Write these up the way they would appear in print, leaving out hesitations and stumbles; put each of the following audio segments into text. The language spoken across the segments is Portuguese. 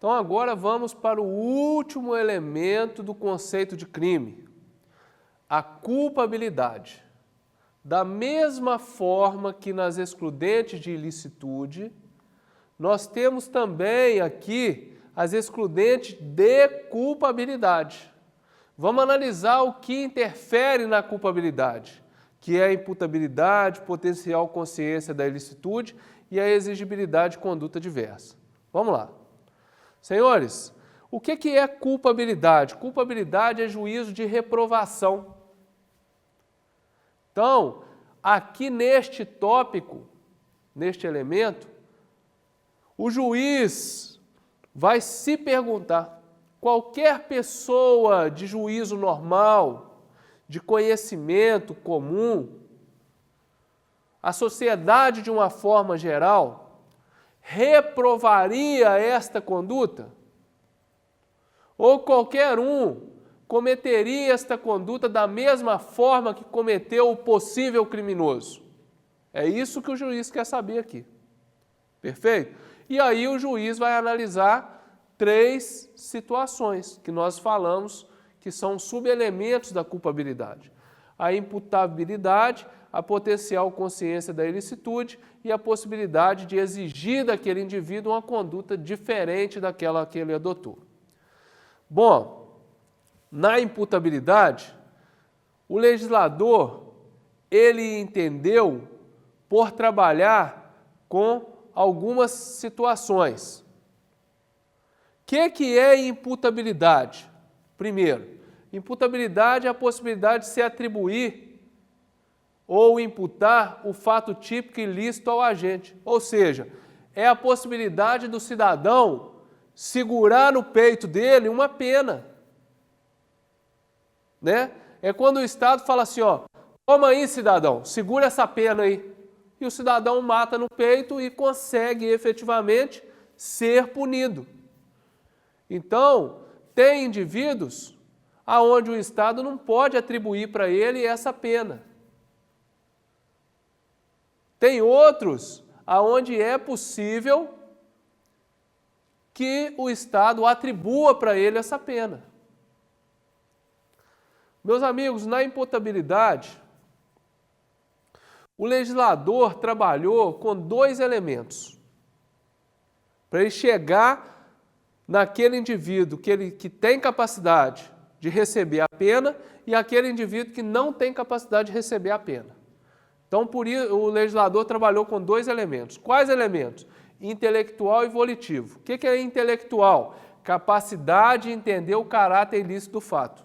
Então agora vamos para o último elemento do conceito de crime, a culpabilidade. Da mesma forma que nas excludentes de ilicitude, nós temos também aqui as excludentes de culpabilidade. Vamos analisar o que interfere na culpabilidade, que é a imputabilidade, potencial consciência da ilicitude e a exigibilidade de conduta diversa. Vamos lá. Senhores, o que é culpabilidade? Culpabilidade é juízo de reprovação. Então, aqui neste tópico, neste elemento, o juiz vai se perguntar, qualquer pessoa de juízo normal, de conhecimento comum, a sociedade de uma forma geral, reprovaria esta conduta? Ou qualquer um cometeria esta conduta da mesma forma que cometeu o possível criminoso? É isso que o juiz quer saber aqui. Perfeito? E aí o juiz vai analisar 3 situações que nós falamos que são subelementos da culpabilidade. A imputabilidade, a potencial consciência da ilicitude e a possibilidade de exigir daquele indivíduo uma conduta diferente daquela que ele adotou. Bom, na imputabilidade, o legislador, ele entendeu por trabalhar com algumas situações. O que é imputabilidade? Primeiro, imputabilidade é a possibilidade de se atribuir ou imputar o fato típico ilícito ao agente. Ou seja, é a possibilidade do cidadão segurar no peito dele uma pena. Né? É quando o Estado fala assim, ó, toma aí, cidadão, segura essa pena aí. E o cidadão mata no peito e consegue efetivamente ser punido. Então, tem indivíduos aonde o Estado não pode atribuir para ele essa pena. Tem outros aonde é possível que o Estado atribua para ele essa pena. Meus amigos, na imputabilidade, o legislador trabalhou com 2 elementos para ele chegar naquele indivíduo que tem capacidade de receber a pena e aquele indivíduo que não tem capacidade de receber a pena. Então, por isso, o legislador trabalhou com 2 elementos. Quais elementos? Intelectual e volitivo. O que é intelectual? Capacidade de entender o caráter ilícito do fato.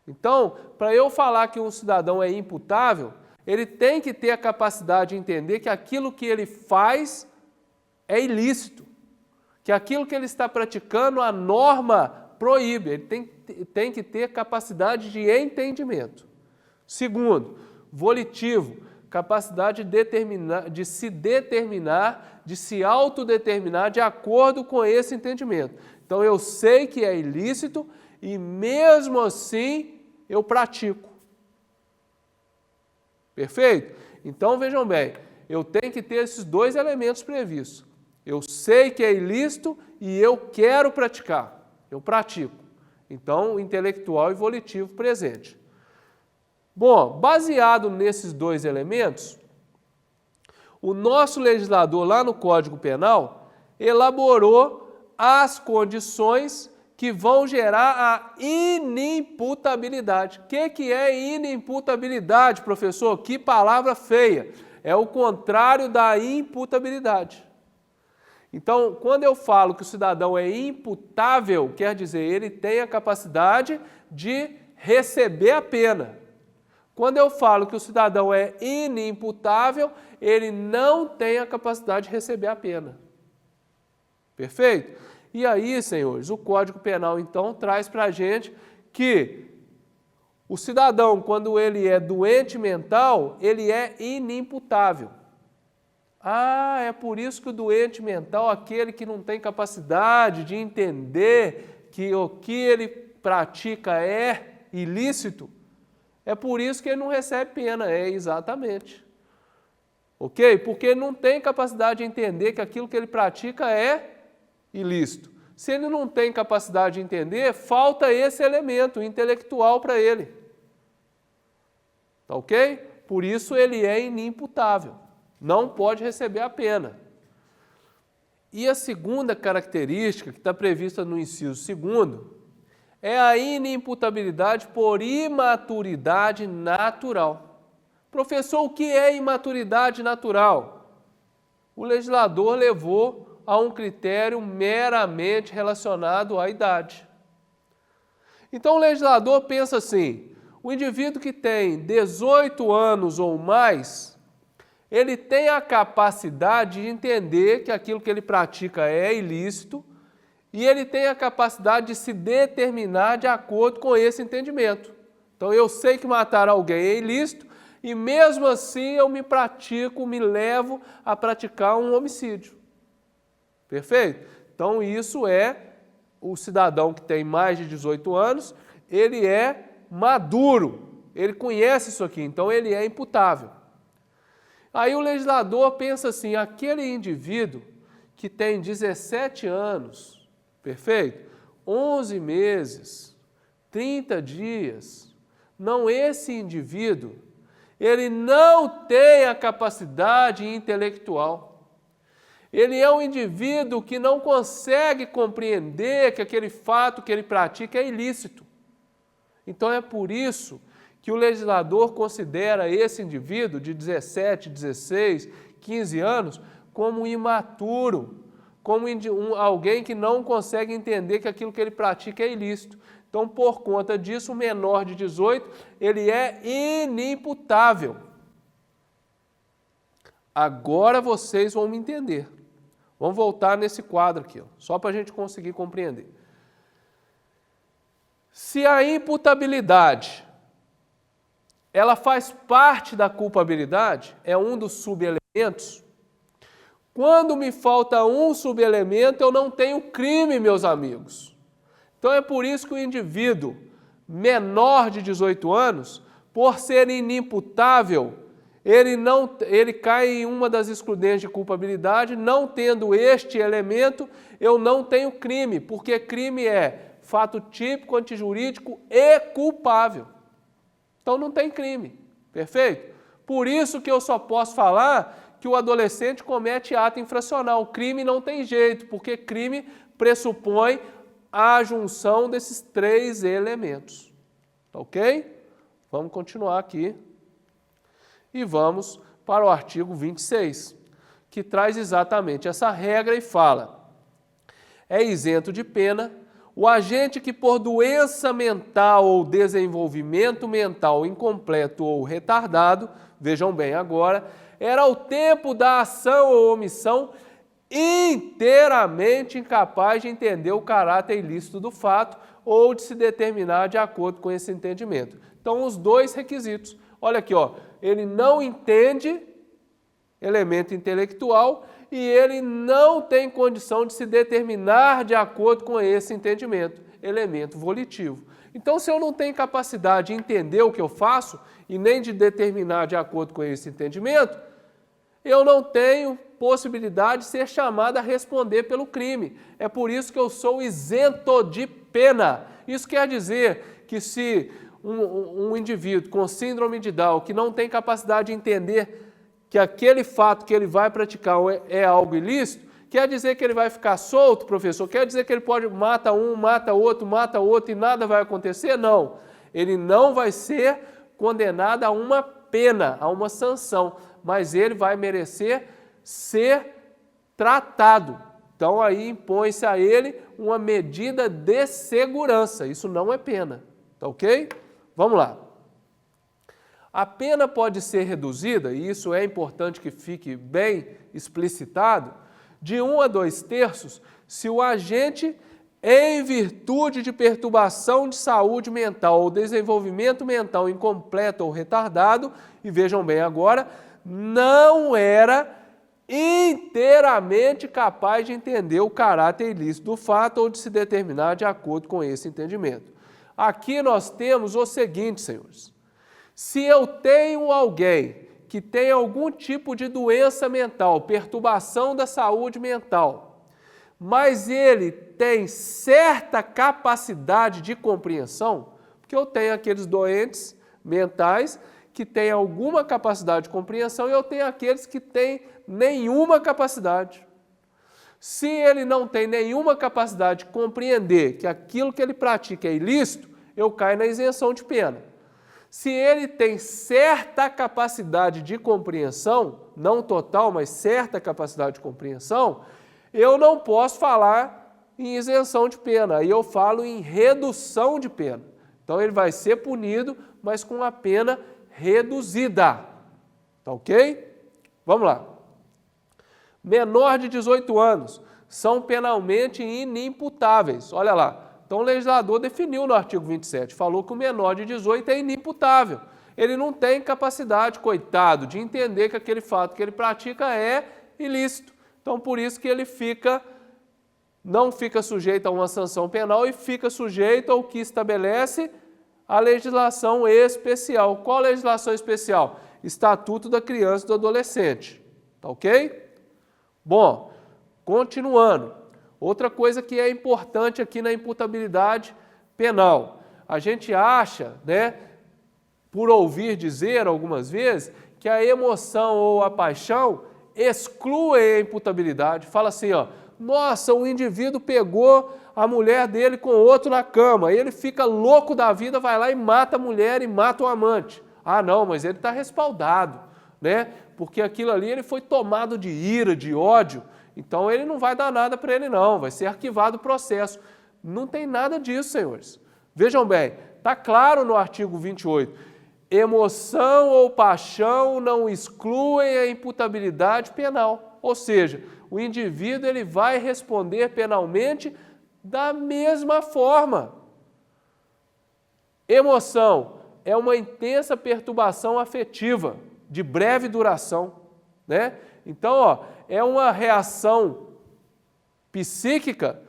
Então, para eu falar que um cidadão é imputável, ele tem que ter a capacidade de entender que aquilo que ele faz é ilícito, que aquilo que ele está praticando a norma proíbe, ele tem que ter capacidade de entendimento. Segundo, volitivo, capacidade de se determinar, de se autodeterminar de acordo com esse entendimento. Então eu sei que é ilícito e mesmo assim eu pratico. Perfeito? Então vejam bem, eu tenho que ter esses 2 elementos previstos. Eu sei que é ilícito e eu quero praticar, eu pratico. Então, intelectual e volitivo presente. Bom, baseado nesses 2 elementos, o nosso legislador lá no Código Penal elaborou as condições que vão gerar a inimputabilidade. O que é inimputabilidade, professor? Que palavra feia! É o contrário da imputabilidade. Então, quando eu falo que o cidadão é imputável, quer dizer, ele tem a capacidade de receber a pena. Quando eu falo que o cidadão é inimputável, ele não tem a capacidade de receber a pena. Perfeito? E aí, senhores, o Código Penal, então, traz para a gente que o cidadão, quando ele é doente mental, ele é inimputável. Ah, é por isso que o doente mental, aquele que não tem capacidade de entender que o que ele pratica é ilícito, é por isso que ele não recebe pena, exatamente. Ok? Porque ele não tem capacidade de entender que aquilo que ele pratica é ilícito. Se ele não tem capacidade de entender, falta esse elemento intelectual para ele. Tá ok? Por isso ele é inimputável. Não pode receber a pena. E a segunda característica, que está prevista no inciso 2º, é a inimputabilidade por imaturidade natural. Professor, o que é imaturidade natural? O legislador levou a um critério meramente relacionado à idade. Então o legislador pensa assim, o indivíduo que tem 18 anos ou mais, ele tem a capacidade de entender que aquilo que ele pratica é ilícito e ele tem a capacidade de se determinar de acordo com esse entendimento. Então eu sei que matar alguém é ilícito e mesmo assim eu me levo a praticar um homicídio. Perfeito? Então isso é o cidadão que tem mais de 18 anos, ele é maduro, ele conhece isso aqui, então ele é imputável. Aí o legislador pensa assim, aquele indivíduo que tem 17 anos, perfeito? 11 meses, 30 dias, não, esse indivíduo, ele não tem a capacidade intelectual. Ele é um indivíduo que não consegue compreender que aquele fato que ele pratica é ilícito. Então é por isso que o legislador considera esse indivíduo de 17, 16, 15 anos como imaturo, como alguém que não consegue entender que aquilo que ele pratica é ilícito. Então, por conta disso, o menor de 18, ele é inimputável. Agora vocês vão me entender. Vamos voltar nesse quadro aqui, ó, só para a gente conseguir compreender. Se a imputabilidade, ela faz parte da culpabilidade, é um dos subelementos, quando me falta um subelemento, eu não tenho crime, meus amigos. Então é por isso que o indivíduo menor de 18 anos, por ser inimputável, ele cai em uma das excludentes de culpabilidade, não tendo este elemento, eu não tenho crime, porque crime é fato típico, antijurídico e culpável. Então não tem crime, perfeito? Por isso que eu só posso falar que o adolescente comete ato infracional. Crime não tem jeito, porque crime pressupõe a junção desses 3 elementos. Ok? Vamos continuar aqui. E vamos para o artigo 26, que traz exatamente essa regra e fala: é isento de pena o agente que por doença mental ou desenvolvimento mental incompleto ou retardado, vejam bem agora, era ao tempo da ação ou omissão inteiramente incapaz de entender o caráter ilícito do fato ou de se determinar de acordo com esse entendimento. Então, os 2 requisitos. Olha aqui, ó, ele não entende elemento intelectual e ele não tem condição de se determinar de acordo com esse entendimento, elemento volitivo. Então, se eu não tenho capacidade de entender o que eu faço e nem de determinar de acordo com esse entendimento, eu não tenho possibilidade de ser chamado a responder pelo crime. É por isso que eu sou isento de pena. Isso quer dizer que se um indivíduo com síndrome de Down que não tem capacidade de entender que aquele fato que ele vai praticar é algo ilícito, quer dizer que ele vai ficar solto, professor? Quer dizer que ele pode mata um, mata outro e nada vai acontecer? Não. Ele não vai ser condenado a uma pena, a uma sanção, mas ele vai merecer ser tratado. Então aí impõe-se a ele uma medida de segurança. Isso não é pena. Tá ok? Vamos lá. A pena pode ser reduzida, e isso é importante que fique bem explicitado, de 1 a 2 terços, se o agente, em virtude de perturbação de saúde mental ou desenvolvimento mental incompleto ou retardado, e vejam bem agora, não era inteiramente capaz de entender o caráter ilícito do fato ou de se determinar de acordo com esse entendimento. Aqui nós temos o seguinte, senhores. Se eu tenho alguém que tem algum tipo de doença mental, perturbação da saúde mental, mas ele tem certa capacidade de compreensão, porque eu tenho aqueles doentes mentais que têm alguma capacidade de compreensão e eu tenho aqueles que têm nenhuma capacidade. Se ele não tem nenhuma capacidade de compreender que aquilo que ele pratica é ilícito, eu caio na isenção de pena. Se ele tem certa capacidade de compreensão, não total, mas certa capacidade de compreensão, eu não posso falar em isenção de pena, aí eu falo em redução de pena. Então ele vai ser punido, mas com a pena reduzida. Tá ok? Vamos lá. Menor de 18 anos são penalmente inimputáveis. Olha lá. Então o legislador definiu no artigo 27, falou que o menor de 18 é inimputável. Ele não tem capacidade, coitado, de entender que aquele fato que ele pratica é ilícito. Então por isso que ele não fica sujeito a uma sanção penal e fica sujeito ao que estabelece a legislação especial. Qual legislação especial? Estatuto da Criança e do Adolescente. Tá ok? Bom, continuando. Outra coisa que é importante aqui na imputabilidade penal. A gente acha, por ouvir dizer algumas vezes, que a emoção ou a paixão excluem a imputabilidade. Fala assim, nossa, o indivíduo pegou a mulher dele com outro na cama, ele fica louco da vida, vai lá e mata a mulher e mata o amante. Ah, não, mas ele está respaldado, porque aquilo ali ele foi tomado de ira, de ódio, então ele não vai dar nada para ele não, vai ser arquivado o processo. Não tem nada disso, senhores. Vejam bem, está claro no artigo 28, emoção ou paixão não excluem a imputabilidade penal, ou seja, o indivíduo ele vai responder penalmente da mesma forma. Emoção é uma intensa perturbação afetiva, de breve duração, Então, é uma reação psíquica,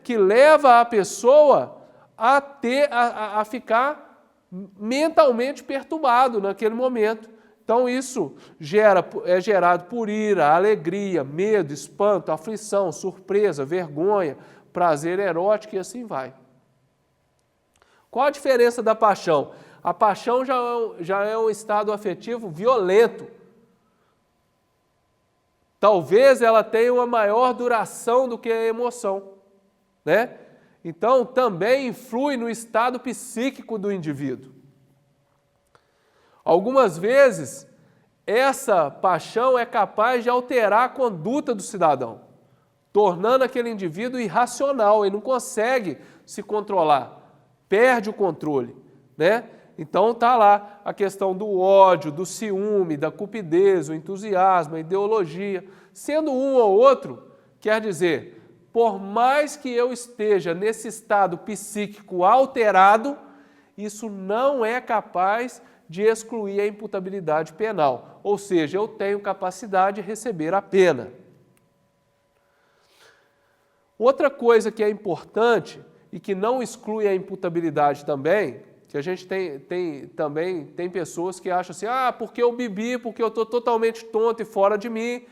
que leva a pessoa a ficar mentalmente perturbado naquele momento. Então, isso é gerado por ira, alegria, medo, espanto, aflição, surpresa, vergonha, prazer erótico e assim vai. Qual a diferença da paixão? A paixão já é um estado afetivo violento. Talvez ela tenha uma maior duração do que a emoção, Então, também influi no estado psíquico do indivíduo. Algumas vezes, essa paixão é capaz de alterar a conduta do cidadão, tornando aquele indivíduo irracional, ele não consegue se controlar, perde o controle, Então está lá a questão do ódio, do ciúme, da cupidez, o entusiasmo, a ideologia. Sendo um ou outro, quer dizer, por mais que eu esteja nesse estado psíquico alterado, isso não é capaz de excluir a imputabilidade penal. Ou seja, eu tenho capacidade de receber a pena. Outra coisa que é importante e que não exclui a imputabilidade também, que a gente tem pessoas que acham assim, porque eu bebi, porque eu estou totalmente tonto e fora de mim,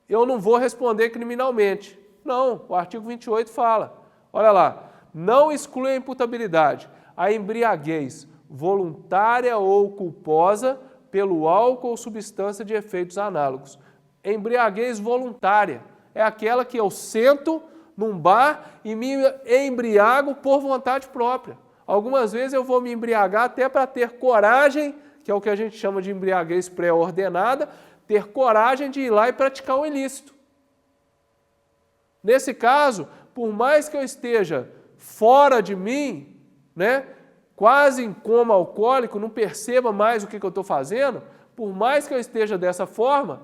eu não vou responder criminalmente. Não, o artigo 28 fala, olha lá, não exclui a imputabilidade, a embriaguez voluntária ou culposa pelo álcool ou substância de efeitos análogos. Embriaguez voluntária é aquela que eu sento num bar e me embriago por vontade própria. Algumas vezes eu vou me embriagar até para ter coragem, que é o que a gente chama de embriaguez pré-ordenada, ter coragem de ir lá e praticar um ilícito. Nesse caso, por mais que eu esteja fora de mim, quase em coma alcoólico, não perceba mais o que eu estou fazendo, por mais que eu esteja dessa forma,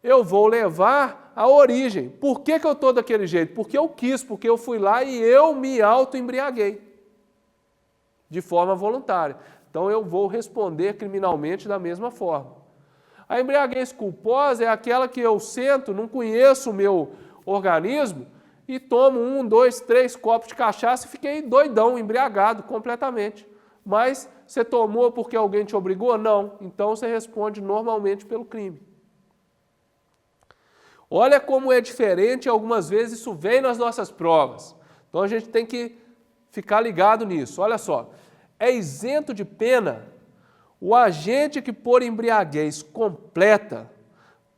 eu vou levar a origem. Por que eu estou daquele jeito? Porque eu quis, porque eu fui lá e eu me auto-embriaguei de forma voluntária. Então eu vou responder criminalmente da mesma forma. A embriaguez culposa é aquela que eu sento, não conheço o meu organismo e tomo 1, 2, 3 copos de cachaça e fiquei doidão, embriagado completamente. Mas você tomou porque alguém te obrigou? Não. Então você responde normalmente pelo crime. Olha como é diferente, algumas vezes isso vem nas nossas provas. Então a gente tem que ficar ligado nisso. Olha só, é isento de pena o agente que por embriaguez completa,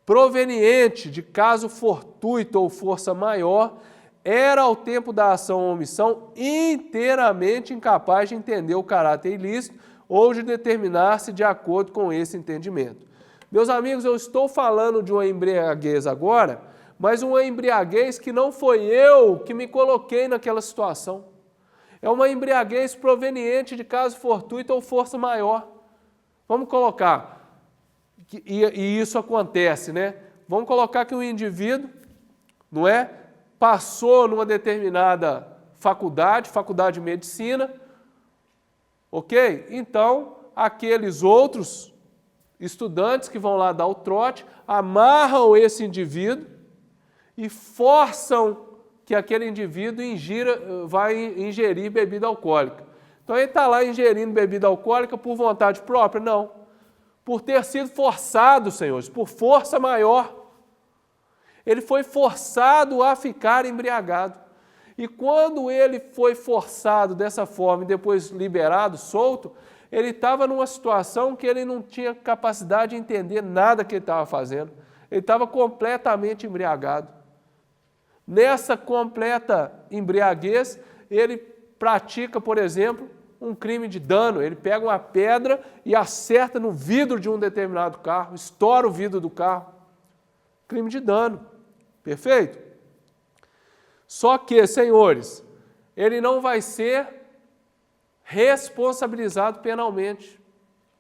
proveniente de caso fortuito ou força maior, era ao tempo da ação ou omissão inteiramente incapaz de entender o caráter ilícito ou de determinar-se de acordo com esse entendimento. Meus amigos, eu estou falando de uma embriaguez agora, mas uma embriaguez que não foi eu que me coloquei naquela situação. É uma embriaguez proveniente de caso fortuito ou força maior. Vamos colocar, e isso acontece, né? Vamos colocar que um indivíduo, não é? Passou numa determinada faculdade de medicina, ok? Então, aqueles outros estudantes que vão lá dar o trote, amarram esse indivíduo e forçam que aquele indivíduo vai ingerir bebida alcoólica. Então ele está lá ingerindo bebida alcoólica por vontade própria? Não. Por ter sido forçado, senhores, por força maior. Ele foi forçado a ficar embriagado. E quando ele foi forçado dessa forma e depois liberado, solto, ele estava numa situação que ele não tinha capacidade de entender nada que ele estava fazendo. Ele estava completamente embriagado. Nessa completa embriaguez, ele pratica, por exemplo, um crime de dano. Ele pega uma pedra e acerta no vidro de um determinado carro, estoura o vidro do carro. Crime de dano. Perfeito? Só que, senhores, ele não vai ser responsabilizado penalmente.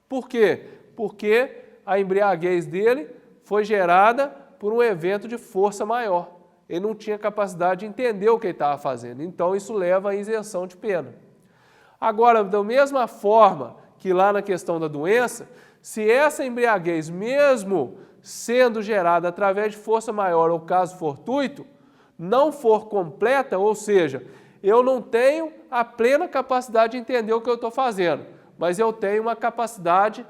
Por quê? Porque a embriaguez dele foi gerada por um evento de força maior. Ele não tinha capacidade de entender o que ele estava fazendo. Então, isso leva à isenção de pena. Agora, da mesma forma que lá na questão da doença, se essa embriaguez, mesmo sendo gerada através de força maior ou caso fortuito, não for completa, ou seja, eu não tenho a plena capacidade de entender o que eu estou fazendo, mas eu tenho uma capacidade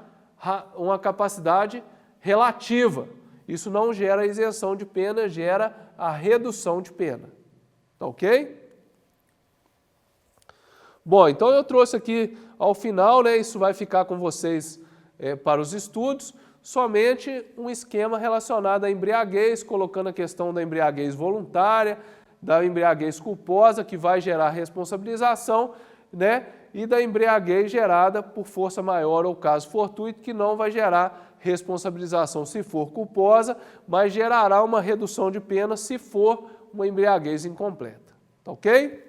relativa. Isso não gera isenção de pena, gera a redução de pena. Tá ok? Bom, então eu trouxe aqui ao final, né, isso vai ficar com vocês para os estudos, somente um esquema relacionado à embriaguez, colocando a questão da embriaguez voluntária, da embriaguez culposa, que vai gerar responsabilização, né, e da embriaguez gerada por força maior ou caso fortuito, que não vai gerar responsabilização se for culposa, mas gerará uma redução de pena se for uma embriaguez incompleta. Tá ok?